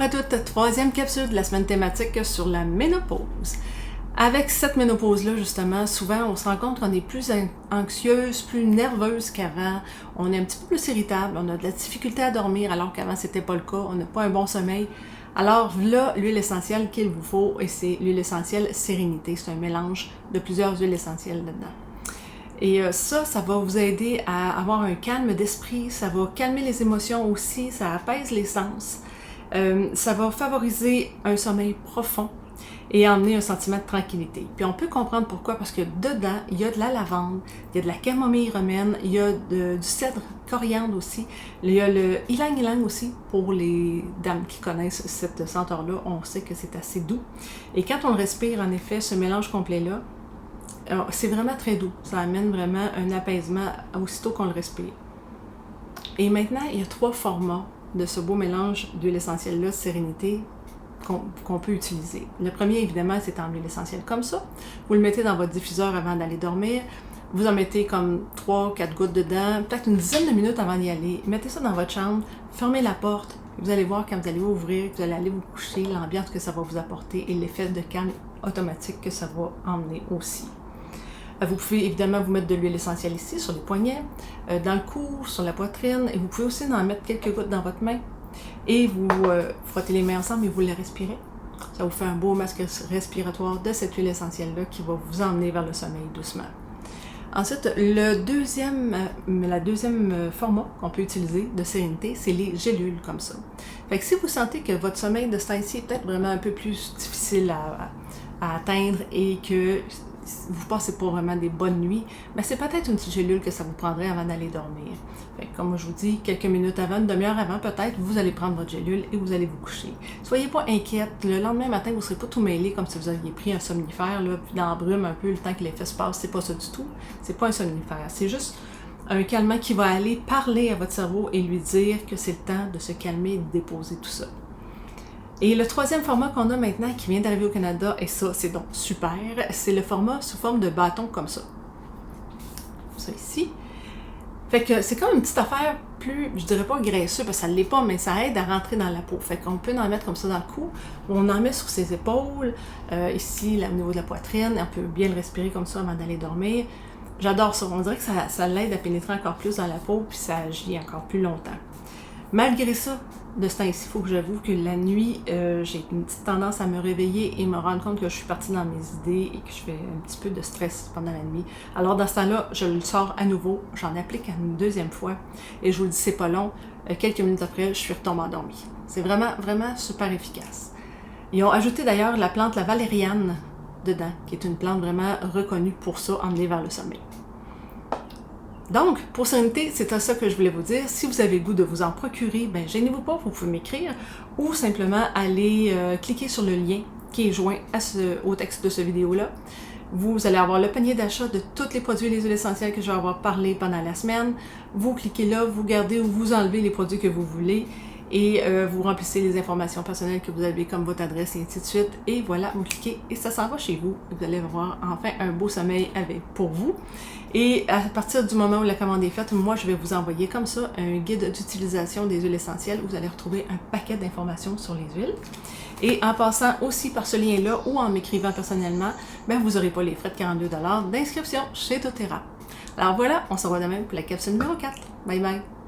Bonjour à toutes, troisième capsule de la semaine thématique sur la ménopause. Avec cette ménopause-là, justement, souvent on se rend compte qu'on est plus anxieuse, plus nerveuse qu'avant, on est un petit peu plus irritable, on a de la difficulté à dormir alors qu'avant c'était pas le cas, on n'a pas un bon sommeil. Alors là, l'huile essentielle qu'il vous faut, et c'est l'huile essentielle Sérénité, c'est un mélange de plusieurs huiles essentielles dedans. Et ça va vous aider à avoir un calme d'esprit, ça va calmer les émotions aussi, ça apaise les sens. Ça va favoriser un sommeil profond et emmener un sentiment de tranquillité. Puis on peut comprendre pourquoi, parce que dedans, il y a de la lavande, il y a de la camomille romaine, il y a du cèdre coriandre aussi, il y a le ylang-ylang aussi, pour les dames qui connaissent cette senteur-là, on sait que c'est assez doux. Et quand on le respire, en effet, ce mélange complet-là, c'est vraiment très doux, ça amène vraiment un apaisement aussitôt qu'on le respire. Et maintenant, il y a 3 formats de ce beau mélange d'huile essentielle-là, Sérénité, qu'on peut utiliser. Le premier, évidemment, c'est en huile essentielle comme ça. Vous le mettez dans votre diffuseur avant d'aller dormir. Vous en mettez comme 3-4 gouttes dedans, peut-être une dizaine de minutes avant d'y aller. Mettez ça dans votre chambre, fermez la porte. Vous allez voir quand vous allez ouvrir, vous allez aller vous coucher, l'ambiance que ça va vous apporter et l'effet de calme automatique que ça va emmener aussi. Vous pouvez évidemment vous mettre de l'huile essentielle ici, sur les poignets, dans le cou, sur la poitrine, et vous pouvez aussi en mettre quelques gouttes dans votre main. Et vous frottez les mains ensemble et vous les respirez. Ça vous fait un beau masque respiratoire de cette huile essentielle-là qui va vous emmener vers le sommeil doucement. Ensuite, la deuxième format qu'on peut utiliser de Sérénité, c'est les gélules comme ça. Fait que si vous sentez que votre sommeil de ce temps-ci est peut-être vraiment un peu plus difficile à atteindre et que vous passez pas vraiment des bonnes nuits, mais c'est peut-être une petite gélule que ça vous prendrait avant d'aller dormir. Fait que, comme je vous dis, quelques minutes avant, une demi-heure avant peut-être, vous allez prendre votre gélule et vous allez vous coucher. Soyez pas inquiète, le lendemain matin, vous ne serez pas tout mêlé comme si vous aviez pris un somnifère, là, puis dans la brume un peu, le temps que l'effet se passe, c'est pas ça du tout. C'est pas un somnifère, c'est juste un calmant qui va aller parler à votre cerveau et lui dire que c'est le temps de se calmer et de déposer tout ça. Et le troisième format qu'on a maintenant, qui vient d'arriver au Canada, et ça, c'est donc super, c'est le format sous forme de bâton comme ça. Ça ici. Fait que c'est comme une petite affaire plus, je dirais pas graisseux, parce que ça ne l'est pas, mais ça aide à rentrer dans la peau. Fait qu'on peut en mettre comme ça dans le cou, on en met sur ses épaules, ici, là, au niveau de la poitrine, on peut bien le respirer comme ça avant d'aller dormir. J'adore ça, on dirait que ça l'aide à pénétrer encore plus dans la peau, puis ça agit encore plus longtemps. Malgré ça, de ce temps-ci, il faut que j'avoue que la nuit, j'ai une petite tendance à me réveiller et me rendre compte que je suis partie dans mes idées et que je fais un petit peu de stress pendant la nuit. Alors dans ce temps-là, je le sors à nouveau, j'en applique une deuxième fois et je vous le dis, c'est pas long. Quelques minutes après, je suis retombée endormie. C'est vraiment, vraiment super efficace. Ils ont ajouté d'ailleurs la plante, la valériane, dedans, qui est une plante vraiment reconnue pour ça, emmenée vers le sommeil. Donc, pour Sérénité, c'est ça que je voulais vous dire. Si vous avez le goût de vous en procurer, ben gênez-vous pas, vous pouvez m'écrire ou simplement aller cliquer sur le lien qui est joint au texte de cette vidéo-là. Vous allez avoir le panier d'achat de tous les produits et les huiles essentielles que je vais avoir parlé pendant la semaine. Vous cliquez là, vous gardez ou vous enlevez les produits que vous voulez et vous remplissez les informations personnelles que vous avez comme votre adresse et ainsi de suite. Et voilà, vous cliquez et ça s'en va chez vous. Vous allez avoir enfin un beau sommeil pour vous. Et à partir du moment où la commande est faite, moi je vais vous envoyer comme ça un guide d'utilisation des huiles essentielles où vous allez retrouver un paquet d'informations sur les huiles. Et en passant aussi par ce lien-là ou en m'écrivant personnellement, ben vous n'aurez pas les frais de 42 $ d'inscription chez doTERRA. Alors voilà, on se revoit demain pour la capsule numéro 4. Bye bye!